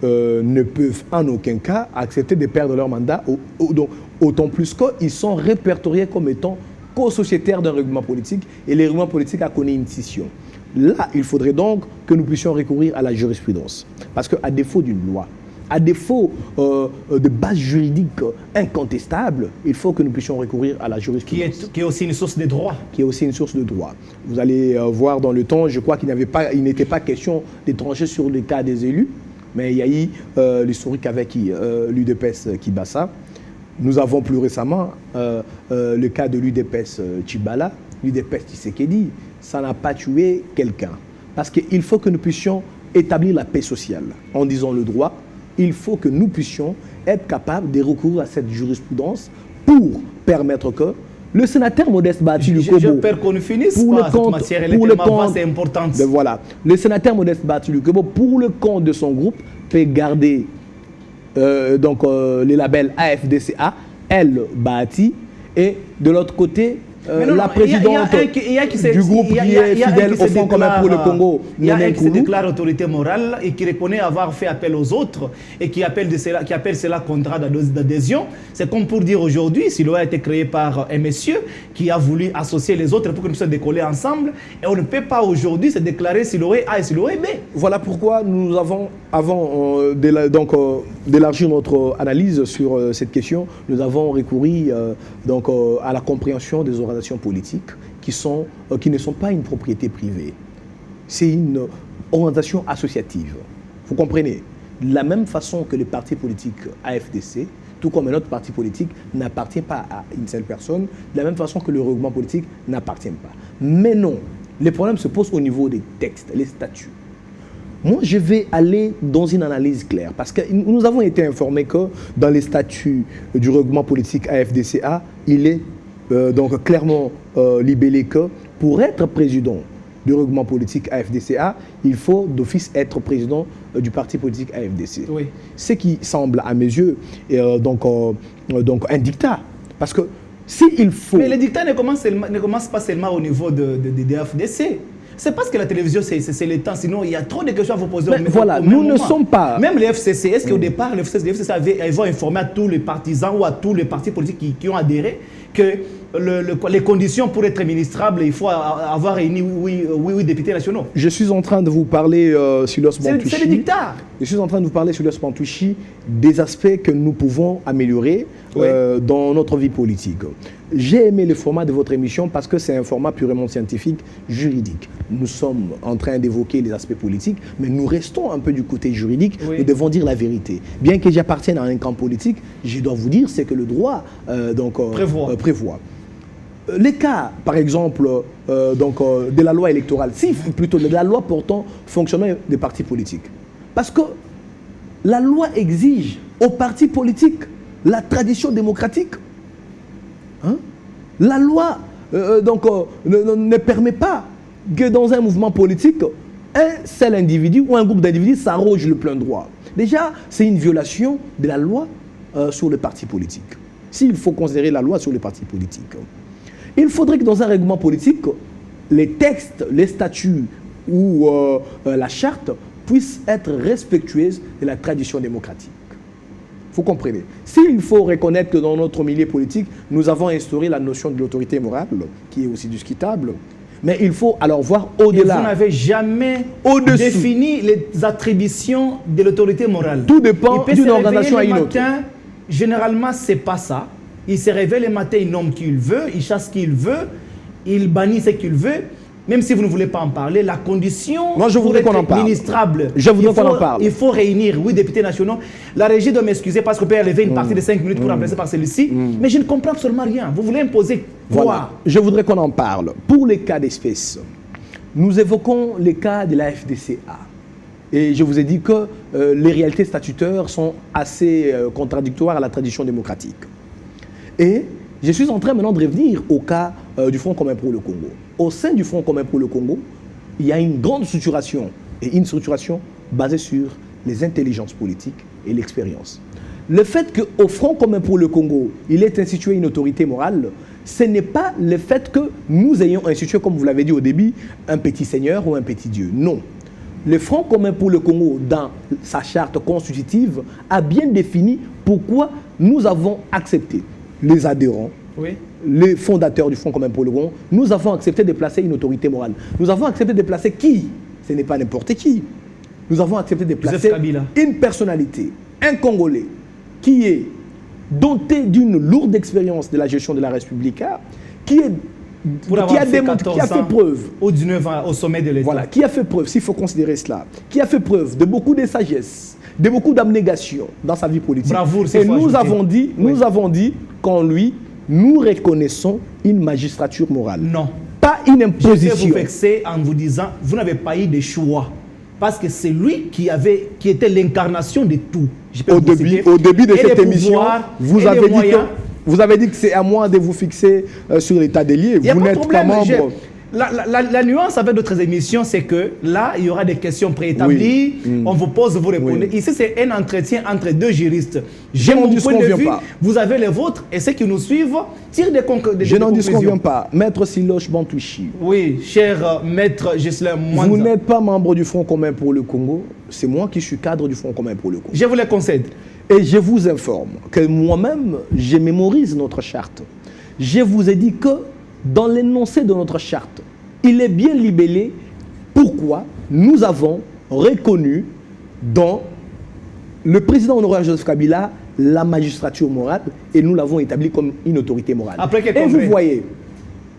ne peuvent en aucun cas accepter de perdre leur mandat, autant plus qu'ils sont répertoriés comme étant co-sociétaires d'un regroupement politique et le regroupement politique a connu une scission. Là, il faudrait donc que nous puissions recourir à la jurisprudence. Parce qu'à défaut d'une loi, à défaut de base juridique incontestable, il faut que nous puissions recourir à la jurisprudence. Qui est aussi une source de droit. Qui est aussi une source de droit. Vous allez voir dans le temps, je crois qu'il n'était pas question de trancher sur le cas des élus, mais il y a eu l'historique avec l'UDPS Kibasa. Nous avons plus récemment le cas de l'UDPS Chibala, l'UDPS Tshisekedi. Ça n'a pas tué quelqu'un. Parce qu'il faut que nous puissions établir la paix sociale en disant le droit. Il faut que nous puissions être capables de recourir à cette jurisprudence pour permettre que le sénateur Modeste Bahati Lukwebo, je perds qu'on finisse pour le compte, c'est important. Voilà, le sénateur Modeste Bahati Lukwebo, pour le compte de son groupe, peut garder les labels AFDCA, elle Bahati, et de l'autre côté, la présidente du groupe qui est fidèle au Front commun pour le Congo, il y a un qui se déclare autorité morale et qui reconnaît avoir fait appel aux autres et qui appelle cela contrat d'adhésion. C'est comme pour dire aujourd'hui, Siloé a été créé par un monsieur qui a voulu associer les autres pour que nous puissions décoller ensemble et on ne peut pas aujourd'hui se déclarer Siloé A et Siloé B. Voilà pourquoi nous avons, avant d'élargir notre analyse sur cette question, nous avons recouru à la compréhension des organisations politiques qui ne sont pas une propriété privée. C'est une organisation associative. Vous comprenez? De la même façon que le parti politique AFDC, tout comme un autre parti politique, n'appartient pas à une seule personne, de la même façon que le regroupement politique n'appartient pas. Mais non, les problèmes se posent au niveau des textes, les statuts. Moi, je vais aller dans une analyse claire, parce que nous avons été informés que dans les statuts du regroupement politique AFDCA, il est clairement libellé que pour être président du regroupement politique AFDCA, il faut d'office être président du parti politique AFDC. Oui. Ce qui semble à mes yeux donc un dictat. Parce que s'il faut... Mais le dictat ne commence pas seulement au niveau de AFDC. C'est parce que la télévision, c'est le temps. Sinon, il y a trop de questions à vous poser. Voilà, nous ne sommes pas... Même le FCC, est-ce qu'au départ, le FCC ils vont informer à tous les partisans ou à tous les partis politiques qui ont adhéré que les conditions pour être ministrable, il faut avoir réuni oui députés nationaux. Je suis en train de vous parler, Silos Bantouchi. C'est le dictat. Je suis en train de vous parler, Silos Bantouchi, des aspects que nous pouvons améliorer dans notre vie politique. J'ai aimé le format de votre émission parce que c'est un format purement scientifique, juridique. Nous sommes en train d'évoquer les aspects politiques, mais nous restons un peu du côté juridique. Oui. Nous devons dire la vérité. Bien que j'appartienne à un camp politique, je dois vous dire ce que le droit prévoit. Les cas, par exemple, de la loi électorale, plutôt de la loi portant fonctionnement des partis politiques. Parce que la loi exige aux partis politiques la tradition démocratique. Hein? La loi ne permet pas que dans un mouvement politique, un seul individu ou un groupe d'individus s'arroge le plein droit. Déjà, c'est une violation de la loi sur les partis politiques. S'il faut considérer la loi sur les partis politiques, il faudrait que dans un règlement politique, les textes, les statuts ou la charte puissent être respectueuses de la tradition démocratique. Vous comprenez? S'il faut reconnaître que dans notre milieu politique, nous avons instauré la notion de l'autorité morale, qui est aussi discutable, mais il faut alors voir au-delà. Vous n'avez jamais défini les attributions de l'autorité morale. Tout dépend d'une organisation à une autre. Généralement, ce n'est pas ça. Il se réveille le matin, il nomme qui il veut, il chasse qui il veut, il bannit ce qu'il veut. Même si vous ne voulez pas en parler, la condition moi, je voudrais qu'on en parle. Ministrable, je voudrais qu'on en parle. Il faut réunir 8 députés nationaux. La régie doit m'excuser parce qu'on peut lever une partie de 5 minutes pour remplacer par celui-ci. Mais je ne comprends absolument rien. Vous voulez imposer quoi? Voilà. Je voudrais qu'on en parle. Pour les cas d'espèce, nous évoquons les cas de la FDCA. Et je vous ai dit que les réalités statutaires sont assez contradictoires à la tradition démocratique. Et je suis en train maintenant de revenir au cas du Front commun pour le Congo. Au sein du Front commun pour le Congo, il y a une grande structuration, et une structuration basée sur les intelligences politiques et l'expérience. Le fait qu'au Front commun pour le Congo, il ait institué une autorité morale, ce n'est pas le fait que nous ayons institué, comme vous l'avez dit au début, un petit seigneur ou un petit dieu. Non. Le Front commun pour le Congo, dans sa charte constitutive, a bien défini pourquoi nous avons accepté les adhérents, les fondateurs du Front commun pour le Congo, nous avons accepté de placer une autorité morale. Nous avons accepté de placer qui? Ce n'est pas n'importe qui. Nous avons accepté de placer une personnalité, un Congolais, qui est doté d'une lourde expérience de la gestion de la République, qui a fait preuve au 19 ans au sommet de l'État. Voilà, qui a fait preuve, s'il faut considérer cela, qui a fait preuve de beaucoup de sagesse, de beaucoup d'abnégation dans sa vie politique. Bravoure, et nous avons dit qu'en lui, nous reconnaissons une magistrature morale. Non. Pas une imposition. Je vais vous vexer en vous disant, vous n'avez pas eu de choix. Parce que c'est lui qui était l'incarnation de tout. Au début de cette émission, vous avez dit que c'est à moi de vous fixer sur l'état des lieux. Vous n'êtes pas membre. La nuance avec d'autres émissions, c'est que là, il y aura des questions préétablies. On vous pose, vous répondez. Ici, c'est un entretien entre deux juristes. J'ai mon point de vue, vous avez les vôtres, et ceux qui nous suivent tirent des conclusions. Je n'en disconviens pas. Maître Siloche Bantouchi. Oui, cher maître Ghislain Mwanza. Vous n'êtes pas membre du Front commun pour le Congo. C'est moi qui suis cadre du Front commun pour le Congo. Je vous le concède. Et je vous informe que moi-même, je mémorise notre charte. Je vous ai dit que dans l'énoncé de notre charte, il est bien libellé pourquoi nous avons reconnu dans le président honoraire Joseph Kabila la magistrature morale et nous l'avons établi comme une autorité morale. Et vous voyez,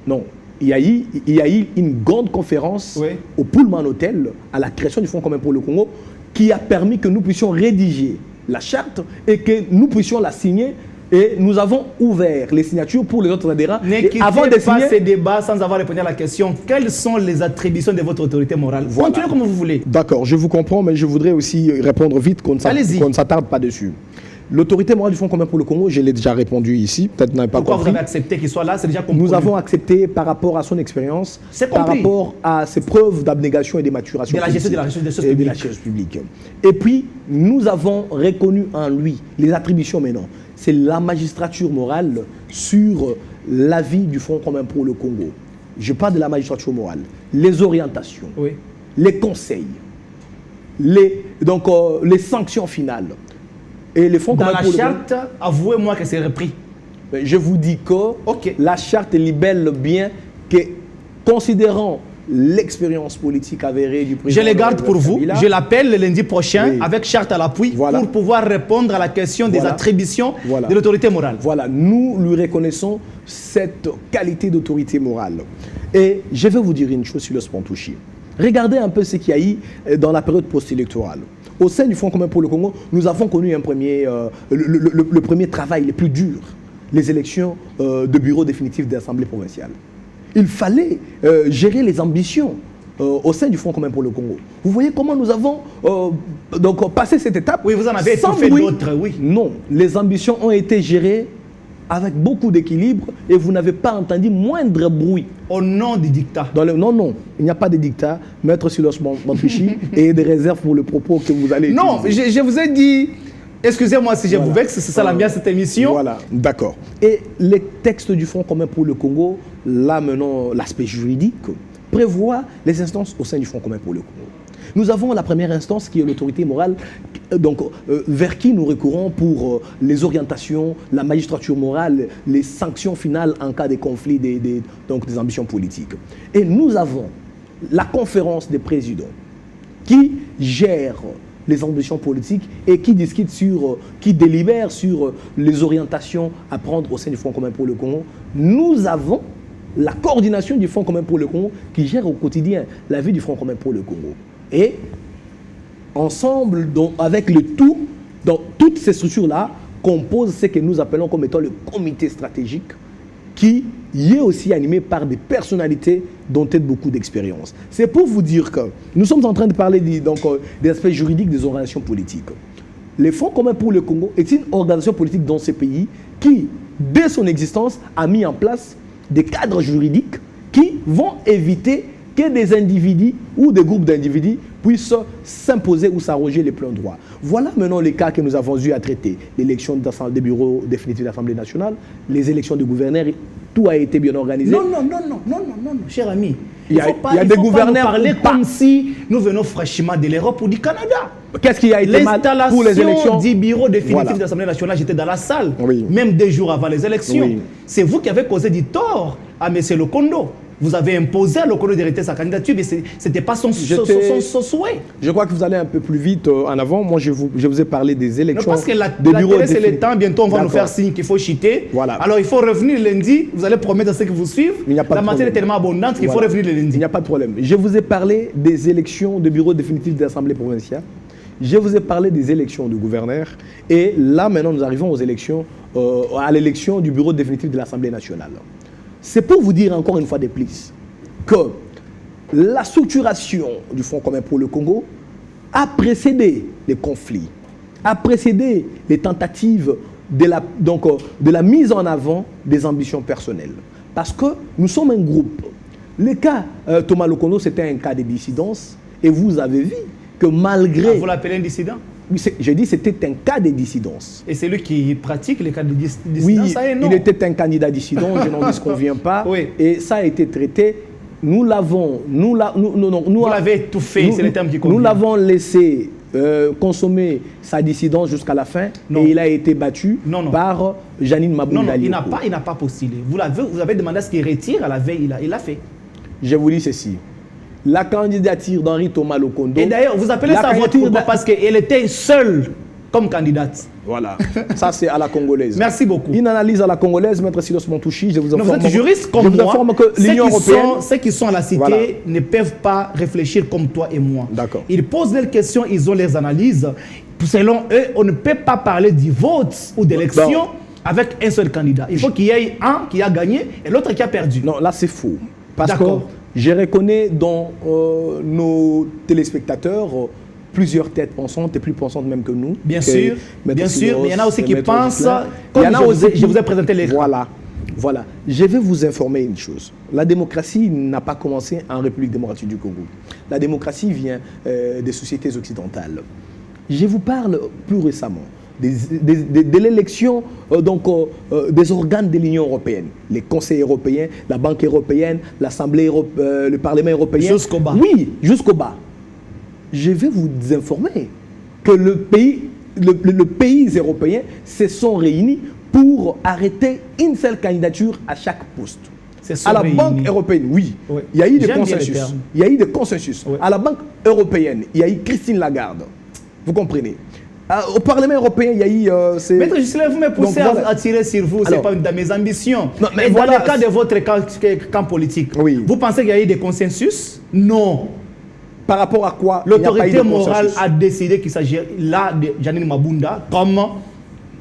non, il y a eu une grande conférence au Pullman Hotel à la création du Front commun pour le Congo qui a permis que nous puissions rédiger la charte et que nous puissions la signer. Et nous avons ouvert les signatures pour les autres adhérents. Avant de signer ces débats sans avoir répondu à la question, quelles sont les attributions de votre autorité morale? Continuez comme vous voulez. D'accord, je vous comprends, mais je voudrais aussi répondre vite qu'on ne s'attarde pas dessus. L'autorité morale du Fonds commun pour le Congo, je l'ai déjà répondu ici, peut-être vous n'avez pas Pourquoi compris. vous avez accepté qu'il soit là? C'est déjà compris. Nous avons accepté par rapport à son expérience, par rapport à ses preuves d'abnégation et de maturation. De la gestion de la richesse publique. Et puis, nous avons reconnu en lui les attributions maintenant. C'est la magistrature morale sur l'avis du Fonds commun pour le Congo. Je parle de la magistrature morale. Les orientations, les conseils, les sanctions finales. Et les fonds dans la charte, avouez-moi que c'est repris. Je vous dis que la charte libelle bien que, considérant l'expérience politique avérée du président... Je les garde pour vous. Je l'appelle le lundi prochain avec charte à l'appui pour pouvoir répondre à la question des attributions de l'autorité morale. Voilà, nous lui reconnaissons cette qualité d'autorité morale. Et je vais vous dire une chose sur le Spantouchi. Regardez un peu ce qu'il y a eu dans la période post-électorale. Au sein du Fonds commun pour le Congo, nous avons connu le premier travail le plus dur, les élections de bureau définitif de l'Assemblée provinciale. Il fallait gérer les ambitions au sein du Fonds commun pour le Congo. Vous voyez comment nous avons passé cette étape? Oui, vous en avez étouffé d'autres, oui. Non, les ambitions ont été gérées avec beaucoup d'équilibre et vous n'avez pas entendu moindre bruit. Au nom du dictat. Non, il n'y a pas de dictat. Maître Silos Mantuchi et des réserves pour le propos que vous allez utiliser. Non, je vous ai dit, excusez-moi si je vous vexe, c'est ça l'ambiance de cette émission. Voilà, d'accord. Et les textes du Fonds commun pour le Congo, là maintenant, l'aspect juridique, prévoit les instances au sein du Fonds commun pour le Congo. Nous avons la première instance qui est l'autorité morale, vers qui nous recourons pour les orientations, la magistrature morale, les sanctions finales en cas de conflit des ambitions politiques. Et nous avons la conférence des présidents qui gère les ambitions politiques et qui discute qui délibère sur les orientations à prendre au sein du Fonds commun pour le Congo. Nous avons la coordination du Fonds commun pour le Congo qui gère au quotidien la vie du Fonds commun pour le Congo. Et ensemble, avec le tout, dans toutes ces structures-là, composent ce que nous appelons comme étant le comité stratégique, qui y est aussi animé par des personnalités dont ont beaucoup d'expérience. C'est pour vous dire que nous sommes en train de parler des aspects juridiques des organisations politiques. Le Fonds commun pour le Congo est une organisation politique dans ce pays qui, dès son existence, a mis en place des cadres juridiques qui vont éviter que des individus ou des groupes d'individus puissent s'imposer ou s'arroger les pleins droits. Voilà maintenant les cas que nous avons eu à traiter. L'élection des bureaux définitifs de l'Assemblée nationale, les élections de gouverneurs, tout a été bien organisé. Non, cher ami. Il y a des gouverneurs parler comme si nous venons fraîchement de l'Europe ou du Canada. Qu'est-ce qui a été mal pour les élections? Du bureau définitif de l'Assemblée nationale, j'étais dans la salle, même 2 jours avant les élections. C'est vous qui avez causé du tort à M. Lokondo. Vous avez imposé à Lokondo d'arrêter sa candidature, mais ce n'était pas son souhait. Je crois que vous allez un peu plus vite en avant. Moi, je vous ai parlé des élections. Non, parce que la télé, c'est le temps. Bientôt, on va nous faire signe qu'il faut cheater. Voilà. Alors, il faut revenir lundi. Vous allez promettre à ceux qui vous suivent. La matière est tellement abondante qu'il faut revenir le lundi. Il n'y a pas de problème. Je vous ai parlé des élections de bureau définitif de l'Assemblée provinciale. Je vous ai parlé des élections de gouverneurs. Et là, maintenant, nous arrivons aux élections, à l'élection du bureau définitif de l'Assemblée nationale. C'est pour vous dire encore une fois de plus que la structuration du Fonds commun pour le Congo a précédé les conflits, a précédé les tentatives de la mise en avant des ambitions personnelles. Parce que nous sommes un groupe. Le cas Thomas Lokondo, c'était un cas de dissidence. Et vous avez vu que malgré... vous l'appelez un dissident? J'ai dit que c'était un cas de dissidence. Et c'est lui qui pratique les cas de dissidence? Oui, il était un candidat dissident, je n'en disconviens pas. Oui. Et ça a été traité. Vous l'avez étouffé, c'est le terme qui convient. Nous l'avons laissé consommer sa dissidence jusqu'à la fin. Et il a été battu par Janine Maboundali. Non, il n'a pas postulé. Vous avez demandé à ce qu'il retire à la veille, il l'a fait. Je vous dis ceci. La candidature d'Henri Thomas Lokondo... Et d'ailleurs, vous appelez ça votre pourquoi? Parce qu'elle était seule comme candidate. Voilà. Ça, c'est à la congolaise. Merci beaucoup. Une analyse à la congolaise, Maître Silos Mantouchi. Je vous informe, vous êtes juriste comme moi. Que l'Union européenne... Ceux qui sont à la cité ne peuvent pas réfléchir comme toi et moi. D'accord. Ils posent leurs questions, ils ont leurs analyses. Selon eux, on ne peut pas parler du vote ou d'élection avec un seul candidat. Il faut qu'il y ait un qui a gagné et l'autre qui a perdu. Non, là, c'est faux. Parce que je reconnais dans nos téléspectateurs plusieurs têtes pensantes et plus pensantes même que nous. Bien sûr, mais il y en a aussi qui pensent, il y en a aussi, je vous ai présenté les cas. Voilà. Je vais vous informer une chose. La démocratie n'a pas commencé en République démocratique du Congo. La démocratie vient des sociétés occidentales. Je vous parle plus récemment de l'élection des organes de l'Union européenne, les conseils européens, la Banque européenne, l'Assemblée, le Parlement européen. Jusqu'au bas. Oui, jusqu'au bas. Je vais vous informer que les pays européens se sont réunis pour arrêter une seule candidature à chaque poste. À la Banque européenne, oui. Il y a eu des consensus. Il y a eu des consensus. À la Banque européenne, il y a eu Christine Lagarde. Vous comprenez? Au Parlement européen, il y a eu... Maître Ghislain, vous me poussez à tirer sur vous, ce n'est pas une de mes ambitions. Non, mais dans le cas de votre camp politique, vous pensez qu'il y a eu des consensus? Non. Par rapport à quoi? L'autorité morale a décidé qu'il s'agit là de Janine Mabunda comme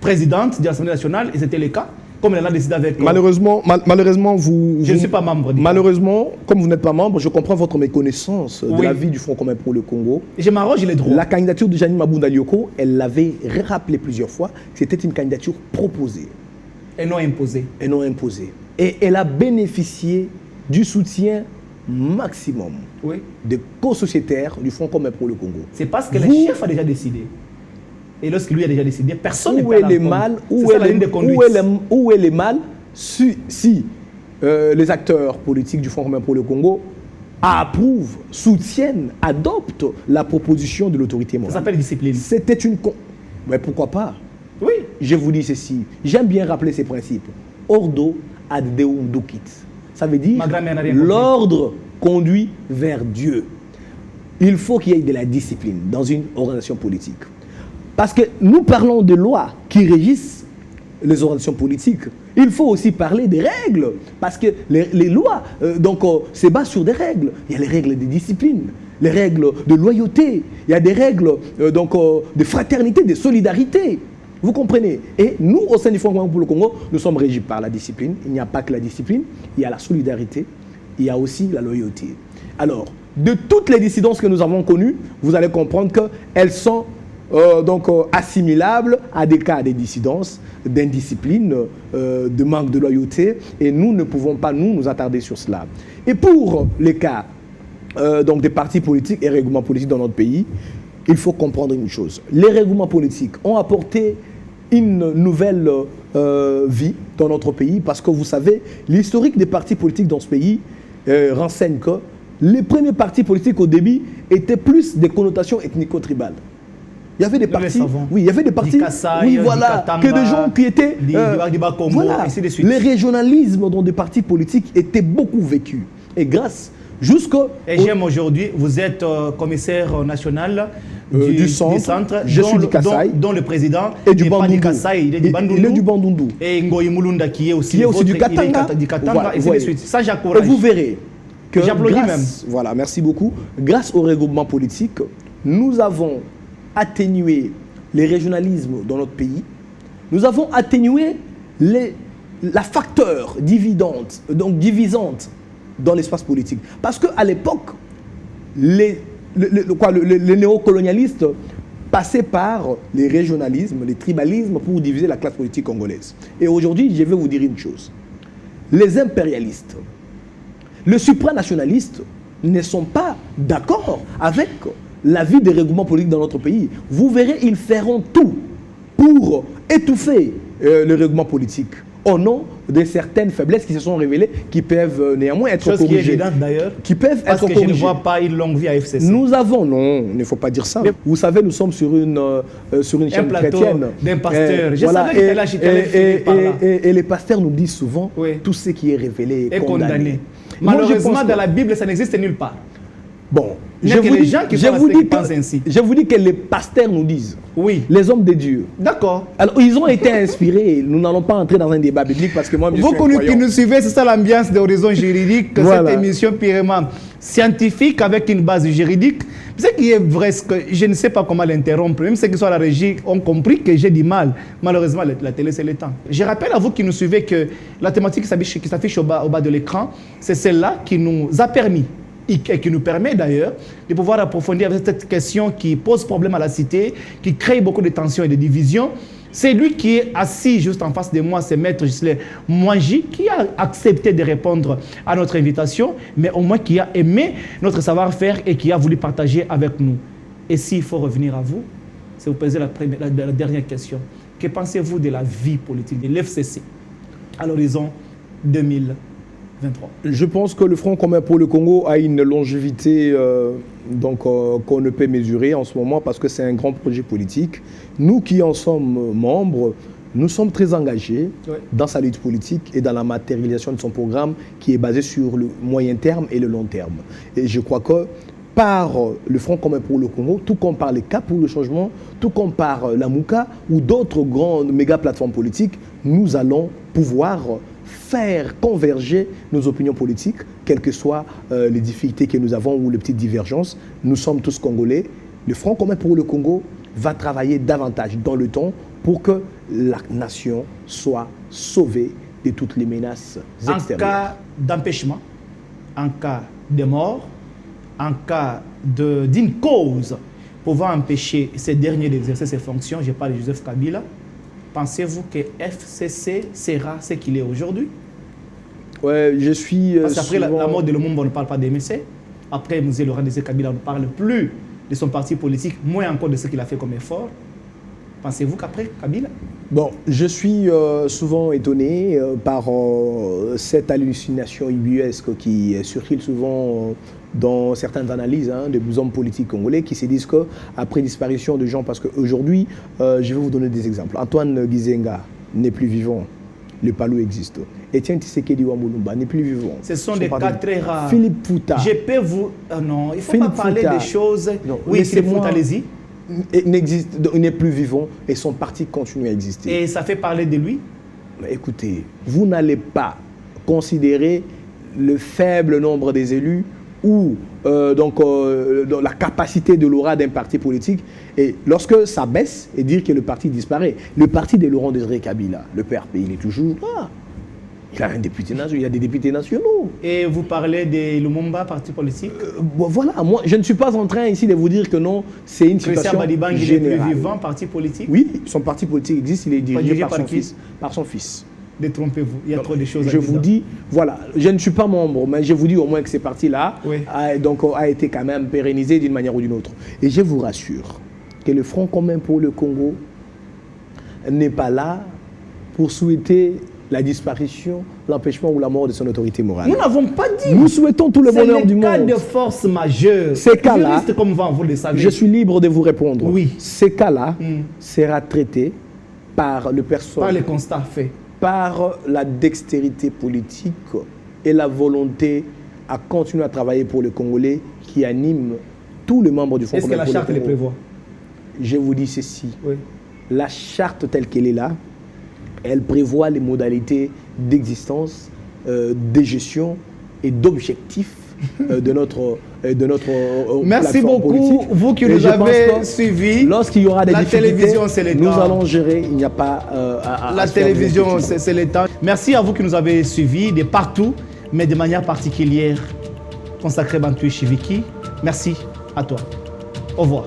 présidente de l'Assemblée nationale, et c'était le cas, comme elle a décidé avec... Malheureusement, je ne suis pas membre. Malheureusement, comme vous n'êtes pas membre, je comprends votre méconnaissance de la vie du Front commun pour le Congo. Je m'arroge les droits. La candidature de Janine Mabunda Lioko, elle l'avait rappelé plusieurs fois, c'était une candidature proposée. Et non imposée. Et non imposée. Et elle a bénéficié du soutien maximum des co-sociétaires du Front commun pour le Congo. C'est parce que le chef a déjà décidé. Et lorsqu'il lui a déjà décidé, personne ne peut Où est le mal si les acteurs politiques du Front commun pour le Congo approuvent, soutiennent, adoptent la proposition de l'autorité morale? Ça s'appelle discipline. C'était une... Mais pourquoi pas? Oui. Je vous dis ceci. J'aime bien rappeler ces principes. Ordo ad Deum ducit. Ça veut dire l'ordre conduit vers Dieu. Il faut qu'il y ait de la discipline dans une organisation politique. Parce que nous parlons de lois qui régissent les organisations politiques. Il faut aussi parler des règles. Parce que les lois se basent sur des règles. Il y a les règles de discipline, les règles de loyauté, il y a des règles de fraternité, de solidarité. Vous comprenez? Et nous, au sein du Front commun pour le Congo, nous sommes régis par la discipline. Il n'y a pas que la discipline, il y a la solidarité, il y a aussi la loyauté. Alors, de toutes les dissidences que nous avons connues, vous allez comprendre qu'elles sont assimilables à des cas de dissidence, d'indiscipline, de manque de loyauté, et nous ne pouvons pas nous attarder sur cela. Et pour les cas des partis politiques et règlements politiques dans notre pays, il faut comprendre une chose. Les règlements politiques ont apporté une nouvelle vie dans notre pays, parce que vous savez, l'historique des partis politiques dans ce pays renseigne que les premiers partis politiques au début étaient plus des connotations ethnico-tribales. Il y avait des partis, il y avait des partis, que des gens qui étaient, les régionalismes dans des partis politiques étaient beaucoup vécus. Et grâce Et j'aime aujourd'hui, vous êtes commissaire national du centre, je suis du Kasaï, dont le président est du Bandundu. Il est du Bandundu. Et Ngoyi Mulunda qui est aussi du Katanga. Et ainsi de suite. Ça, j'encourage. Et vous verrez que j'applaudis même. Voilà, merci beaucoup. Grâce au regroupement politique, nous avons atténué les régionalismes dans notre pays. Nous avons atténué la facteur divisante dans l'espace politique. Parce qu'à l'époque, les néocolonialistes passaient par les régionalismes, les tribalismes pour diviser la classe politique congolaise. Et aujourd'hui, je vais vous dire une chose. Les impérialistes, les supranationalistes ne sont pas d'accord avec la vie des règlements politiques dans notre pays. Vous verrez, ils feront tout pour étouffer le règlement politique au nom de certaines faiblesses qui se sont révélées, qui peuvent néanmoins être corrigées. Chose qui est évidente d'ailleurs, parce que je ne vois pas une longue vie à FCC. Nous avons, non, il ne faut pas dire ça. Mais vous savez, nous sommes sur une chaîne chrétienne. D'un pasteur. Je savais que là, et les pasteurs nous disent souvent, tout ce qui est révélé est condamné. Malheureusement, dans la Bible, ça n'existe nulle part. Bon, je vous dis que les pasteurs nous disent, les hommes de Dieu. D'accord. Alors, ils ont été inspirés. Nous n'allons pas entrer dans un débat biblique parce que moi, je suis vous qui nous suivez, c'est ça l'ambiance d'Horizon Juridique, cette émission purement scientifique avec une base juridique. Ce qui est vrai, que je ne sais pas comment l'interrompre. Même ceux qui sont à la régie ont compris que j'ai du mal. Malheureusement, la télé, c'est le temps. Je rappelle à vous qui nous suivez que la thématique qui s'affiche au bas de l'écran, c'est celle-là qui nous a permis et qui nous permet d'ailleurs de pouvoir approfondir cette question qui pose problème à la cité, qui crée beaucoup de tensions et de divisions. C'est lui qui est assis juste en face de moi, c'est Maître Ghislain Mwangi, qui a accepté de répondre à notre invitation, mais au moins qui a aimé notre savoir-faire et qui a voulu partager avec nous. Et s'il faut revenir à vous, c'est vous poser la dernière question. Que pensez-vous de la vie politique de l'FCC à l'horizon 2023? Je pense que le Front commun pour le Congo a une longévité qu'on ne peut mesurer en ce moment parce que c'est un grand projet politique. Nous qui en sommes membres, nous sommes très engagés dans sa lutte politique et dans la matérialisation de son programme qui est basé sur le moyen terme et le long terme. Et je crois que par le Front commun pour le Congo, tout comme par les Cap pour le changement, tout comme par la MOUCA ou d'autres grandes méga plateformes politiques, nous allons pouvoir faire converger nos opinions politiques, quelles que soient les difficultés que nous avons ou les petites divergences. Nous sommes tous Congolais. Le Front commun pour le Congo va travailler davantage dans le temps pour que la nation soit sauvée de toutes les menaces extérieures. En cas d'empêchement, en cas de mort, en cas d'une cause pouvant empêcher ces derniers d'exercer ses fonctions, je parle de Joseph Kabila, pensez-vous que FCC sera ce qu'il est aujourd'hui? Ouais, je suis... Parce qu'après la mort de Lumumba, on ne parle pas d'MSC. Après M. Laurent Désiré Kabila, on ne parle plus de son parti politique, moins encore de ce qu'il a fait comme effort. Pensez-vous qu'après Kabila? Bon, je suis souvent étonné par cette hallucination ubuesque qui circule souvent dans certaines analyses des hommes politiques congolais qui se disent qu'après disparition de gens, parce qu'aujourd'hui, je vais vous donner des exemples. Antoine Gizenga n'est plus vivant, le Palou existe. Etienne Tshisekedi Wamulumba n'est plus vivant. Ce sont des cas très rares. Philippe Fouta. Je peux vous... non, il ne faut pas parler des choses... Non, oui, Philippe Fouta, allez-y. Il n'est plus vivant et son parti continue à exister. Et ça fait parler de lui? Mais écoutez, vous n'allez pas considérer le faible nombre des élus ou la capacité de l'aura d'un parti politique et lorsque ça baisse et dire que le parti disparaît. Le parti de Laurent Désiré Kabila, le PRP, il est toujours là. Il a un député national, il y a des députés nationaux. Et vous parlez de Lumumba, parti politique? Voilà, moi je ne suis pas en train ici de vous dire que non, c'est une situation générale. Il est plus vivant, parti politique? Oui, son parti politique existe, il est dirigé par son fils. Détrompez-vous, il y a trop de choses à dire. Je vous dis, voilà, je ne suis pas membre, mais je vous dis au moins que ces partis-là a été quand même pérennisé d'une manière ou d'une autre. Et je vous rassure que le Front commun pour le Congo n'est pas là pour souhaiter la disparition, l'empêchement ou la mort de son autorité morale. Nous n'avons pas dit. Nous souhaitons tout le bonheur du monde. C'est le cas de force majeure. Ces cas-là, comme vous le savez. Je suis libre de vous répondre. Oui. Ces cas-là sera traité par le personnel. Par les constats faits. Par la dextérité politique et la volonté à continuer à travailler pour les Congolais qui anime tous les membres du Front commun. Est-ce que la charte les prévoit? Je vous dis ceci. Oui. La charte telle qu'elle est là, elle prévoit les modalités d'existence, de gestion et d'objectifs de notre merci beaucoup, politique. Vous qui nous avez suivis. Lorsqu'il y aura des difficultés, nous allons gérer. Il n'y a pas la télévision, c'est le temps. Merci à vous qui nous avez suivis de partout, mais de manière particulière consacrée Bantou Chiviki. Merci à toi. Au revoir.